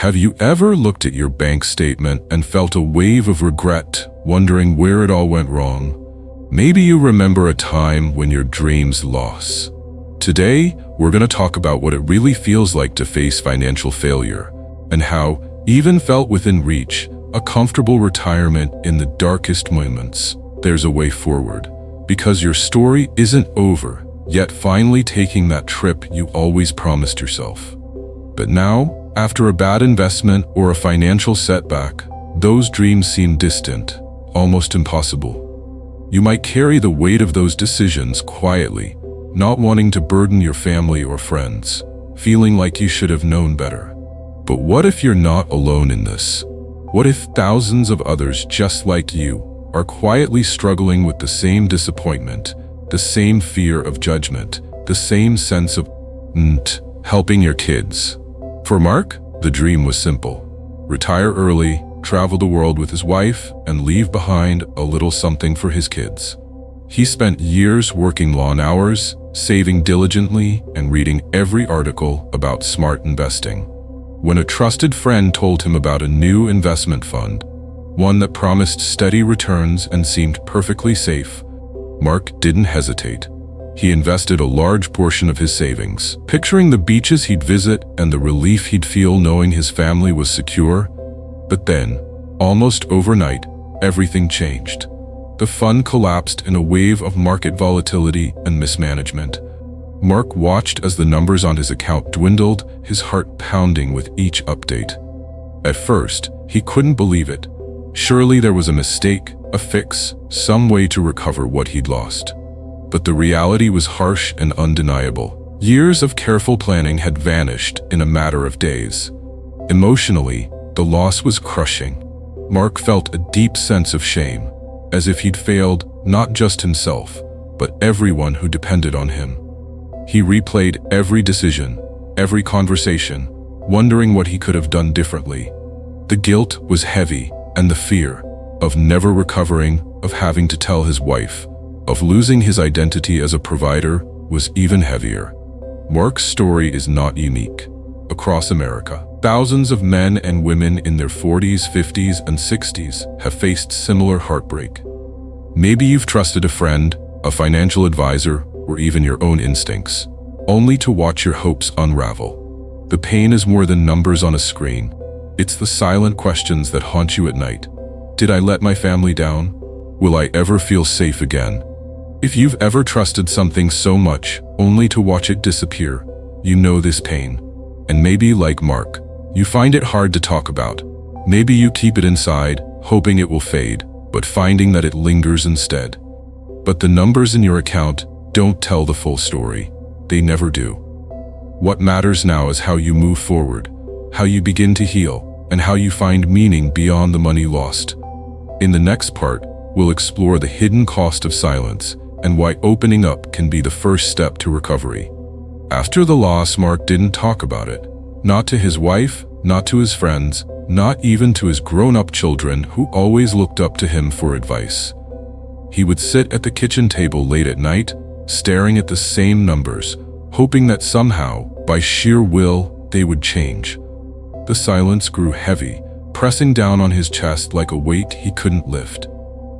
Have you ever looked at your bank statement and felt a wave of regret, wondering where it all went wrong? Maybe you remember a time when your dreams lost. Today, we're going to talk about what it really feels like to face financial failure, and how, even felt within reach, a comfortable retirement in the darkest moments, there's a way forward. Because your story isn't over, yet finally taking that trip you always promised yourself. But now, after a bad investment or a financial setback, those dreams seem distant, almost impossible. You might carry the weight of those decisions quietly, not wanting to burden your family or friends, feeling like you should have known better. But what if you're not alone in this? What if thousands of others just like you are quietly struggling with the same disappointment, the same fear of judgment, the same sense of helping your kids? For Mark, the dream was simple. Retire early, travel the world with his wife, and leave behind a little something for his kids. He spent years working long hours, saving diligently, and reading every article about smart investing. When a trusted friend told him about a new investment fund, one that promised steady returns and seemed perfectly safe, Mark didn't hesitate. He invested a large portion of his savings, picturing the beaches he'd visit and the relief he'd feel knowing his family was secure. But then, almost overnight, everything changed. The fund collapsed in a wave of market volatility and mismanagement. Mark watched as the numbers on his account dwindled, his heart pounding with each update. At first, he couldn't believe it. Surely there was a mistake, a fix, some way to recover what he'd lost. But the reality was harsh and undeniable. Years of careful planning had vanished in a matter of days. Emotionally, the loss was crushing. Mark felt a deep sense of shame, as if he'd failed not just himself, but everyone who depended on him. He replayed every decision, every conversation, wondering what he could have done differently. The guilt was heavy, and the fear of never recovering, of having to tell his wife, of losing his identity as a provider was even heavier. Mark's story is not unique. Across America, thousands of men and women in their 40s, 50s, and 60s have faced similar heartbreak. Maybe you've trusted a friend, a financial advisor, or even your own instincts, only to watch your hopes unravel. The pain is more than numbers on a screen. It's the silent questions that haunt you at night. Did I let my family down? Will I ever feel safe again? If you've ever trusted something so much, only to watch it disappear, you know this pain. And maybe, like Mark, you find it hard to talk about. Maybe you keep it inside, hoping it will fade, but finding that it lingers instead. But the numbers in your account don't tell the full story. They never do. What matters now is how you move forward, how you begin to heal, and how you find meaning beyond the money lost. In the next part, we'll explore the hidden cost of silence and why opening up can be the first step to recovery. After the loss, Mark didn't talk about it. Not to his wife, not to his friends, not even to his grown-up children who always looked up to him for advice. He would sit at the kitchen table late at night, staring at the same numbers, hoping that somehow, by sheer will, they would change. The silence grew heavy, pressing down on his chest like a weight he couldn't lift.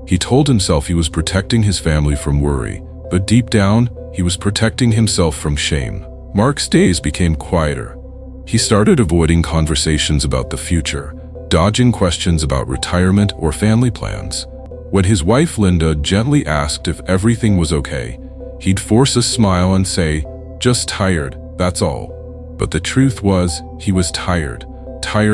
He told himself he was protecting his family from worry, but deep down, he was protecting himself from shame. Mark's days became quieter. He started avoiding conversations about the future, dodging questions about retirement or family plans. When his wife Linda gently asked if everything was okay, he'd force a smile and say, "Just tired, that's all." But the truth was, he was tired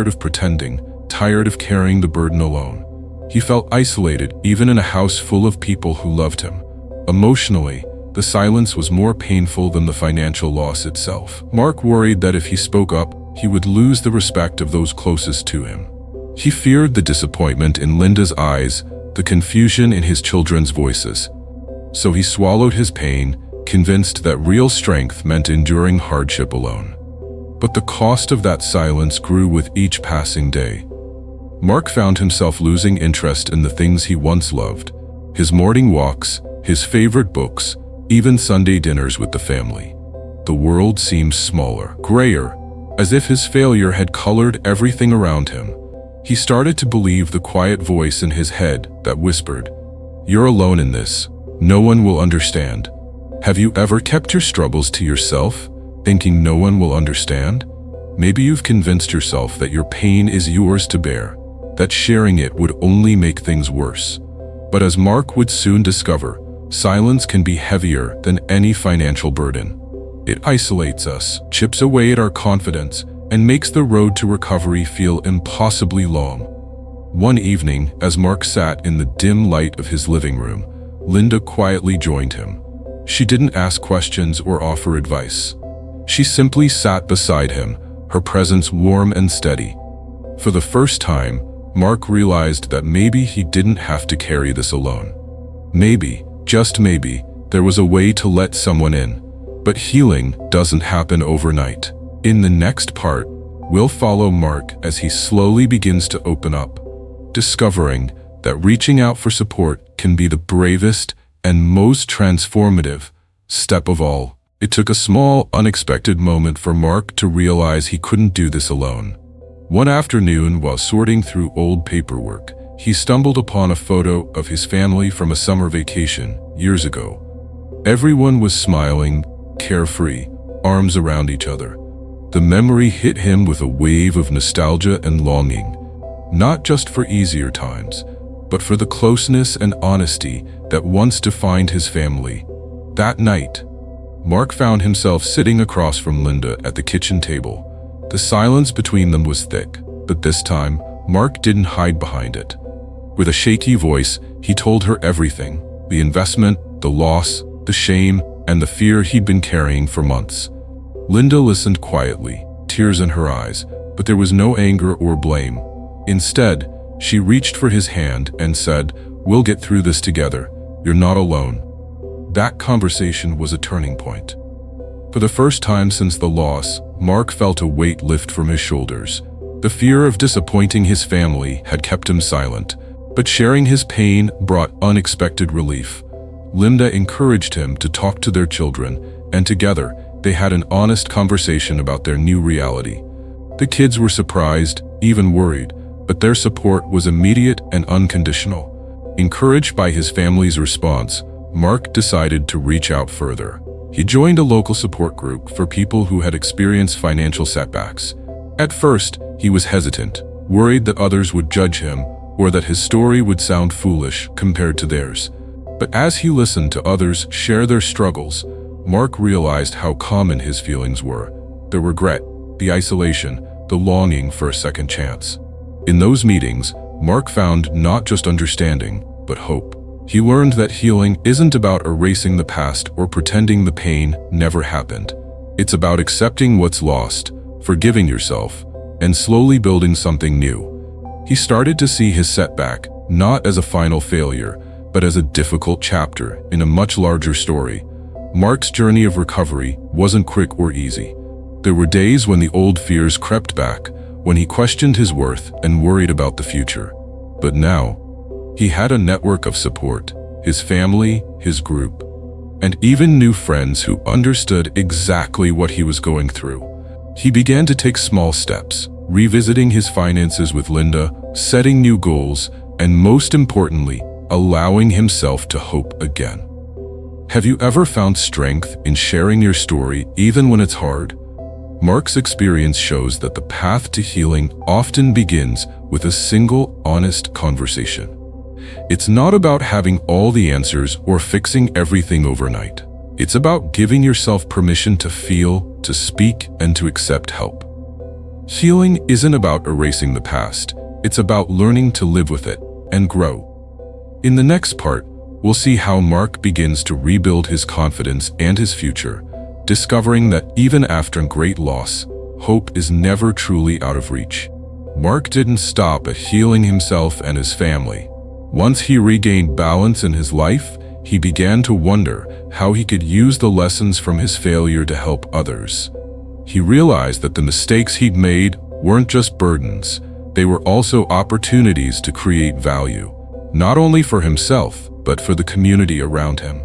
of pretending, tired of carrying the burden alone. He felt isolated, even in a house full of people who loved him. Emotionally, the silence was more painful than the financial loss itself. Mark worried that if he spoke up, he would lose the respect of those closest to him. He feared the disappointment in Linda's eyes, the confusion in his children's voices. So he swallowed his pain, convinced that real strength meant enduring hardship alone. But the cost of that silence grew with each passing day. Mark found himself losing interest in the things he once loved: his morning walks, his favorite books, even Sunday dinners with the family. The world seemed smaller, grayer, as if his failure had colored everything around him. He started to believe the quiet voice in his head that whispered, "You're alone in this. No one will understand." Have you ever kept your struggles to yourself, thinking no one will understand? Maybe you've convinced yourself that your pain is yours to bear, that sharing it would only make things worse. But as Mark would soon discover, silence can be heavier than any financial burden. It isolates us, chips away at our confidence, and makes the road to recovery feel impossibly long. One evening, as Mark sat in the dim light of his living room, Linda quietly joined him. She didn't ask questions or offer advice. She simply sat beside him, her presence warm and steady. For the first time, Mark realized that maybe he didn't have to carry this alone. Maybe, just maybe, there was a way to let someone in. But healing doesn't happen overnight. In the next part, we'll follow Mark as he slowly begins to open up, discovering that reaching out for support can be the bravest and most transformative step of all. It took a small, unexpected moment for Mark to realize he couldn't do this alone. One afternoon, while sorting through old paperwork, he stumbled upon a photo of his family from a summer vacation years ago. Everyone was smiling, carefree, arms around each other. The memory hit him with a wave of nostalgia and longing, not just for easier times, but for the closeness and honesty that once defined his family. That night, Mark found himself sitting across from Linda at the kitchen table. The silence between them was thick, but this time, Mark didn't hide behind it. With a shaky voice, he told her everything: the investment, the loss, the shame, and the fear he'd been carrying for months. Linda listened quietly, tears in her eyes, but there was no anger or blame. Instead, she reached for his hand and said, "We'll get through this together. You're not alone." That conversation was a turning point. For the first time since the loss, Mark felt a weight lift from his shoulders. The fear of disappointing his family had kept him silent, but sharing his pain brought unexpected relief. Linda encouraged him to talk to their children, and together, they had an honest conversation about their new reality. The kids were surprised, even worried, but their support was immediate and unconditional. Encouraged by his family's response, Mark decided to reach out further. He joined a local support group for people who had experienced financial setbacks. At first, he was hesitant, worried that others would judge him or that his story would sound foolish compared to theirs. But as he listened to others share their struggles, Mark realized how common his feelings were: the regret, the isolation, the longing for a second chance. In those meetings, Mark found not just understanding, but hope. He learned that healing isn't about erasing the past or pretending the pain never happened. It's about accepting what's lost, forgiving yourself, and slowly building something new. He started to see his setback not as a final failure, but as a difficult chapter in a much larger story. Mark's journey of recovery wasn't quick or easy. There were days when the old fears crept back, when he questioned his worth and worried about the future. But now, he had a network of support: his family, his group, and even new friends who understood exactly what he was going through. He began to take small steps, revisiting his finances with Linda, setting new goals, and most importantly, allowing himself to hope again. Have you ever found strength in sharing your story even when it's hard? Mark's experience shows that the path to healing often begins with a single, honest conversation. It's not about having all the answers or fixing everything overnight. It's about giving yourself permission to feel, to speak, and to accept help. Healing isn't about erasing the past. It's about learning to live with it and grow. In the next part, we'll see how Mark begins to rebuild his confidence and his future, discovering that even after great loss, hope is never truly out of reach. Mark didn't stop at healing himself and his family. Once he regained balance in his life, he began to wonder how he could use the lessons from his failure to help others. He realized that the mistakes he'd made weren't just burdens, they were also opportunities to create value, not only for himself, but for the community around him.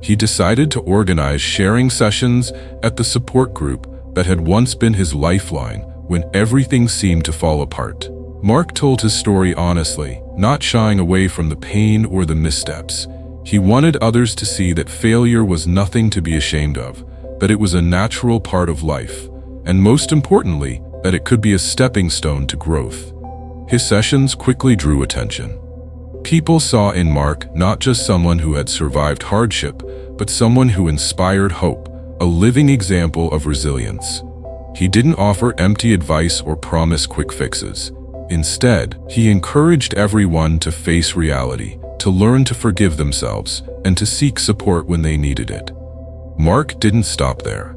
He decided to organize sharing sessions at the support group, that had once been his lifeline when everything seemed to fall apart. Mark told his story honestly, not shying away from the pain or the missteps. He wanted others to see that failure was nothing to be ashamed of, that it was a natural part of life, and most importantly, that it could be a stepping stone to growth. His sessions quickly drew attention. People saw in Mark not just someone who had survived hardship, but someone who inspired hope, a living example of resilience. He didn't offer empty advice or promise quick fixes. Instead, he encouraged everyone to face reality, to learn to forgive themselves, and to seek support when they needed it. Mark didn't stop there.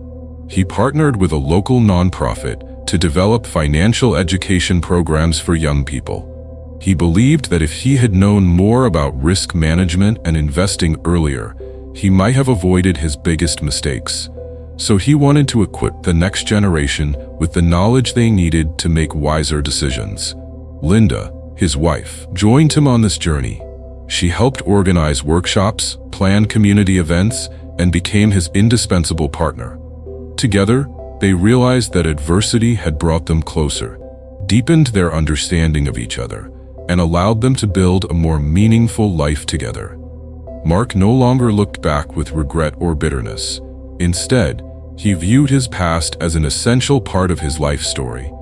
He partnered with a local nonprofit to develop financial education programs for young people. He believed that if he had known more about risk management and investing earlier, he might have avoided his biggest mistakes. So he wanted to equip the next generation with the knowledge they needed to make wiser decisions. Linda, his wife, joined him on this journey. She helped organize workshops, plan community events, and became his indispensable partner. Together, they realized that adversity had brought them closer, deepened their understanding of each other, and allowed them to build a more meaningful life together. Mark no longer looked back with regret or bitterness. Instead, he viewed his past as an essential part of his life story.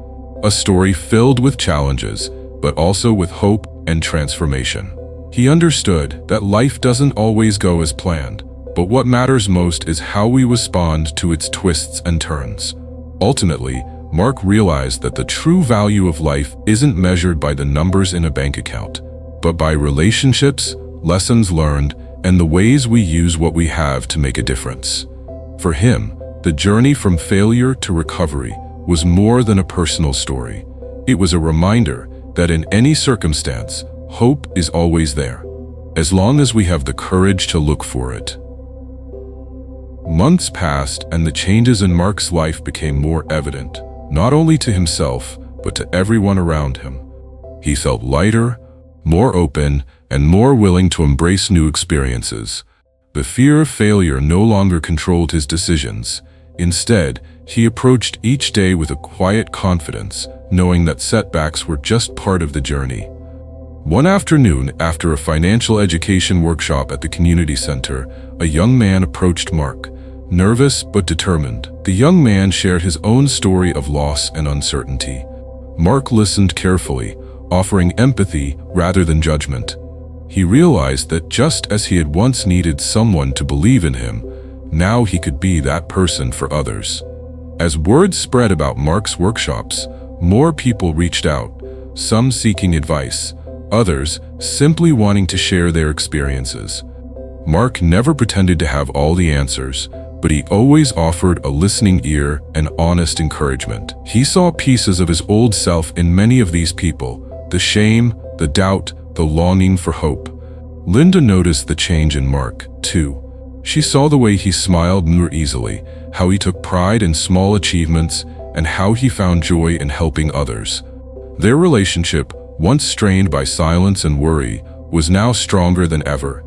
A story filled with challenges, but also with hope and transformation. He understood that life doesn't always go as planned, but what matters most is how we respond to its twists and turns. Ultimately, Mark realized that the true value of life isn't measured by the numbers in a bank account, but by relationships, lessons learned, and the ways we use what we have to make a difference. For him, the journey from failure to recovery was more than a personal story. It was a reminder that in any circumstance, hope is always there, as long as we have the courage to look for it. Months passed, and the changes in Mark's life became more evident, not only to himself, but to everyone around him. He felt lighter, more open, and more willing to embrace new experiences. The fear of failure no longer controlled his decisions. Instead, he approached each day with a quiet confidence, knowing that setbacks were just part of the journey. One afternoon, after a financial education workshop at the community center, a young man approached Mark. Nervous but determined, the young man shared his own story of loss and uncertainty. Mark listened carefully, offering empathy rather than judgment. He realized that just as he had once needed someone to believe in him, now he could be that person for others. As word spread about Mark's workshops, more people reached out, some seeking advice, others simply wanting to share their experiences. Mark never pretended to have all the answers, but he always offered a listening ear and honest encouragement. He saw pieces of his old self in many of these people, the shame, the doubt, the longing for hope. Linda noticed the change in Mark, too. She saw the way he smiled more easily, how he took pride in small achievements, and how he found joy in helping others. Their relationship, once strained by silence and worry, was now stronger than ever.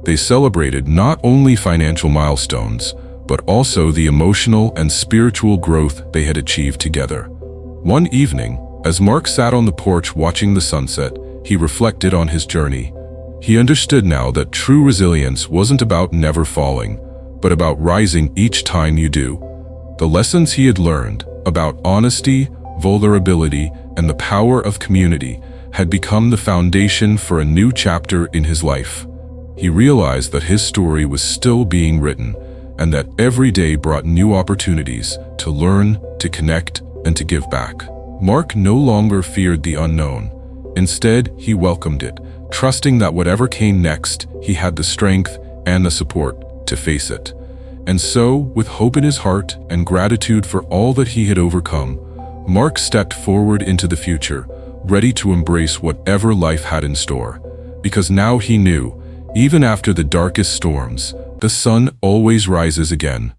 They celebrated not only financial milestones, but also the emotional and spiritual growth they had achieved together. One evening, as Mark sat on the porch watching the sunset, he reflected on his journey. He understood now that true resilience wasn't about never falling, but about rising each time you do. The lessons he had learned about honesty, vulnerability, and the power of community had become the foundation for a new chapter in his life. He realized that his story was still being written, and that every day brought new opportunities to learn, to connect, and to give back. Mark no longer feared the unknown. Instead, he welcomed it, trusting that whatever came next, he had the strength and the support to face it. And so, with hope in his heart and gratitude for all that he had overcome, Mark stepped forward into the future, ready to embrace whatever life had in store. Because now he knew, even after the darkest storms, the sun always rises again.